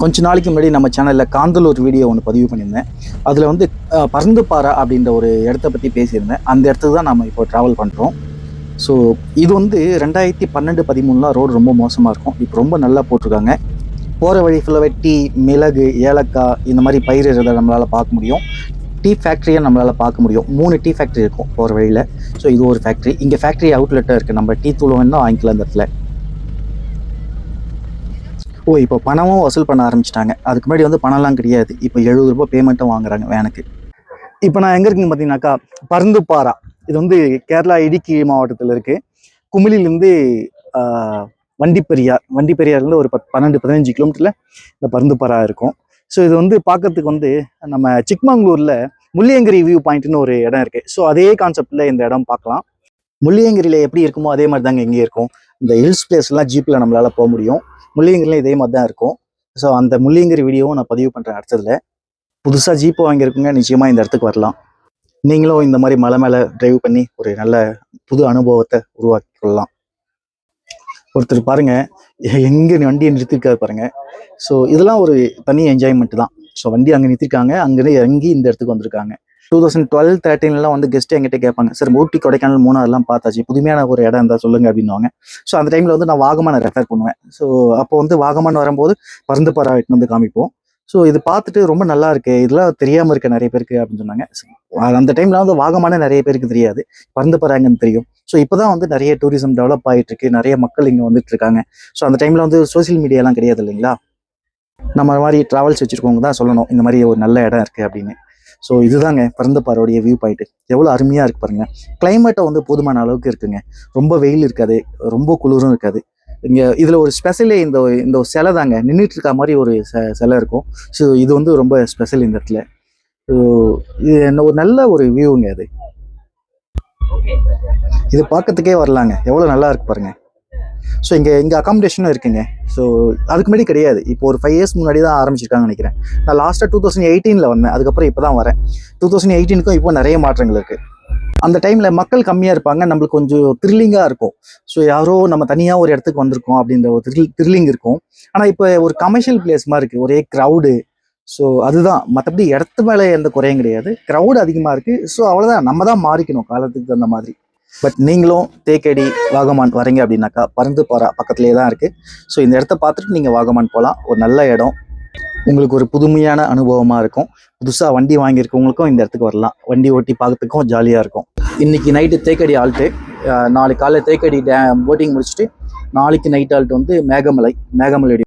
கொஞ்ச நாளைக்கு முன்னாடி நம்ம சேனலில் காந்தலூர் வீடியோ ஒன்று பதிவு பண்ணியிருந்தேன். அதில் வந்து பருந்துப்பாறை அப்படின்ற ஒரு இடத்த பற்றி பேசியிருந்தேன். அந்த இடத்துக்கு தான் நம்ம இப்போ ட்ராவல் பண்ணுறோம். ஸோ இது வந்து 2012-13 ரோடு ரொம்ப மோசமாக இருக்கும். இப்போ ரொம்ப நல்லா போட்டிருக்காங்க. போகிற வழி ஃபுல்லாகவே டீ, மிளகு, ஏலக்காய் இந்த மாதிரி பயிரிடுறதை நம்மளால் பார்க்க முடியும். டீ ஃபேக்ட்ரியை நம்மளால் பார்க்க முடியும். 3 டீ ஃபேக்ட்ரி இருக்கும் போகிற வழியில். ஸோ இது ஒரு ஃபேக்ட்ரி. இங்கே ஃபேக்ட்ரி அவுட்லெட்டாக இருக்குது. நம்ம டீ தூள் வேணால் வாங்கிக்கலாம் இந்த இடத்துல. இப்போ பணமும் வசூல் பண்ண ஆரம்பிச்சிட்டாங்க. அதுக்கு முன்னாடி வந்து பணம்லாம் கிடையாது. இப்போ 70 ரூபாய் பேமெண்ட்டும் வாங்குறாங்க வேனுக்கு. இப்போ நான் எங்கே இருக்குன்னு பார்த்தீங்கன்னாக்கா பருந்துப்பாறை. இது வந்து கேரளா இடுக்கி மாவட்டத்தில் இருக்குது. குமிளிலேருந்து வண்டிப்பெரியார்லேருந்து ஒரு 12-15 கிலோமீட்டரில் இந்த பருந்துப்பாறை இருக்கும். ஸோ இது வந்து பார்க்கறதுக்கு வந்து நம்ம சிக்மங்களூரில் முள்ளியங்கிரி வியூ பாயிண்ட்னு ஒரு இடம் இருக்குது. ஸோ அதே கான்செப்டில் இந்த இடம் பார்க்கலாம். முள்ளியங்கிரியில் எப்படி இருக்குமோ அதே மாதிரி தாங்க எங்கேயும் இருக்கும். இந்த ஹில்ஸ் பிளேஸ்லாம் ஜீப்பில் நம்மளால் போக முடியும். முள்ளியங்கிரியில் இதே மாதிரி தான் இருக்கும். ஸோ அந்த முள்ளியங்கிரி வீடியோவும் நான் பதிவு பண்ணுறேன் அடுத்ததில். புதுசாக ஜீப்பு வாங்கியிருக்குங்க, நிச்சயமாக இந்த இடத்துக்கு வரலாம். நீங்களும் இந்த மாதிரி மலை மேலே டிரைவ் பண்ணி ஒரு நல்ல புது அனுபவத்தை உருவாக்கி கொள்ளலாம். ஒருத்தர் பாருங்க எங்கே வண்டியை நிறுத்திருக்காரு பாருங்க. ஸோ இதெல்லாம் ஒரு தனி என்ஜாய்மெண்ட் தான். ஸோ வண்டி அங்கே நிறுத்திருக்காங்க, அங்கேருந்து இறங்கி இந்த இடத்துக்கு வந்திருக்காங்க. 2012-13 வந்து கெஸ்ட்டு என்கிட்ட கேட்பாங்க, சார் ஊட்டி, கொடைக்கானல், மூணாறுலாம் பார்த்தாச்சு, புதுமையான ஒரு இடம் இருந்தால் சொல்லுங்க அப்படின்னுவாங்க. ஸோ அந்த டைமில் வந்து நான் வாகமானை ரெஃபர் பண்ணுவேன். ஸோ அப்போ வந்து வாகமான் வரும்போது பருந்துப்பாறை வந்து காமிப்போம். ஸோ இது பார்த்துட்டு ரொம்ப நல்லா இருக்கு, இதெல்லாம் தெரியாமல் இருக்க நிறைய பேருக்கு அப்படின்னு சொன்னாங்க. அந்த டைமில் வந்து வாகமானே நிறைய பேருக்கு தெரியாது, பருந்துப்பாறை எங்கன்னு தெரியும். ஸோ இப்போ தான் வந்து நிறைய டூரிசம் டெவலப் ஆகிட்டு இருக்கு, நிறைய மக்கள் இங்கே வந்துட்டு இருக்காங்க. ஸோ அந்த டைமில் வந்து சோசியல் மீடியாலாம் கிடையாது இல்லைங்களா. நம்ம மாதிரி ட்ராவல்ஸ் வச்சுருக்கவங்க தான் சொல்லணும் இந்த மாதிரி ஒரு நல்ல இடம் இருக்குது அப்படின்னு. ஸோ இதுதாங்க பருந்துப்பாறையோடைய வியூ பாயிண்ட். எவ்வளோ அருமையாக இருக்கு பாருங்க. கிளைமேட்டை வந்து போதுமான அளவுக்கு இருக்குங்க. ரொம்ப வெயில் இருக்காது, ரொம்ப குளிரும் இருக்காது. இங்கே இதில் ஒரு ஸ்பெஷலே இந்த சிலை தாங்க, நின்றுட்டு இருக்க மாதிரி ஒரு சிலை இருக்கும். ஸோ இது வந்து ரொம்ப ஸ்பெஷல் இந்த இடத்துல. ஸோ இது என்ன ஒரு நல்ல ஒரு வியூங்க அது. இது பார்க்கறதுக்கே வரலாங்க, எவ்வளோ நல்லா இருக்கு பாருங்க. ஸோ இங்கே அகாமடேஷனும் இருக்குங்க. ஸோ அதுக்கு முன்னாடி கிடையாது, இப்போ ஒரு 5 இயர்ஸ் முன்னாடி தான் ஆரம்பிச்சிருக்காங்கன்னு நினைக்கிறேன். நான் லாஸ்ட்டாக 2018 வந்தேன், அதுக்கப்புறம் இப்போ தான் வரேன். 2018க்கும் இப்போ நிறைய மாற்றங்கள் இருக்குது. அந்த டைமில் மக்கள் கம்மியாக இருப்பாங்க, நம்மளுக்கு கொஞ்சம் த்ரில்லிங்காக இருக்கும். ஸோ யாரோ நம்ம தனியாக ஒரு இடத்துக்கு வந்திருக்கோம் அப்படின்ற ஒரு த்ரில்லிங் இருக்கும். ஆனால் இப்போ ஒரு கமர்ஷியல் பிளேஸ் மாதிரி இருக்குது, ஒரே க்ரௌடு. ஸோ அதுதான், மற்றபடி இடத்து மேலே எந்த குறையும் கிடையாது, க்ரௌடு அதிகமாக இருக்குது. ஸோ அவ்வளோதான், நம்ம தான் மாறிக்கணும் காலத்துக்கு தகுந்த மாதிரி. பட் நீங்களும் தேக்கடி, வாகமான் வரீங்க அப்படின்னாக்கா பருந்துப்பாறை பக்கத்துலேயே தான் இருக்குது. ஸோ இந்த இடத்த பார்த்துட்டு நீங்கள் வாகமான் போகலாம். ஒரு நல்ல இடம், உங்களுக்கு ஒரு புதுமையான அனுபவமாக இருக்கும். புதுசாக வண்டி வாங்கியிருக்கவங்களுக்கும் இந்த இடத்துக்கு வரலாம், வண்டி ஓட்டி பார்க்கறதுக்கும் ஜாலியாக இருக்கும். இன்றைக்கி நைட்டு தேக்கடி ஆல்ட்டு, நாளைக்கு காலையில் தேக்கடி போட்டிங் முடிச்சுட்டு நாளைக்கு நைட் ஆல்ட்டு வந்து மேகமலை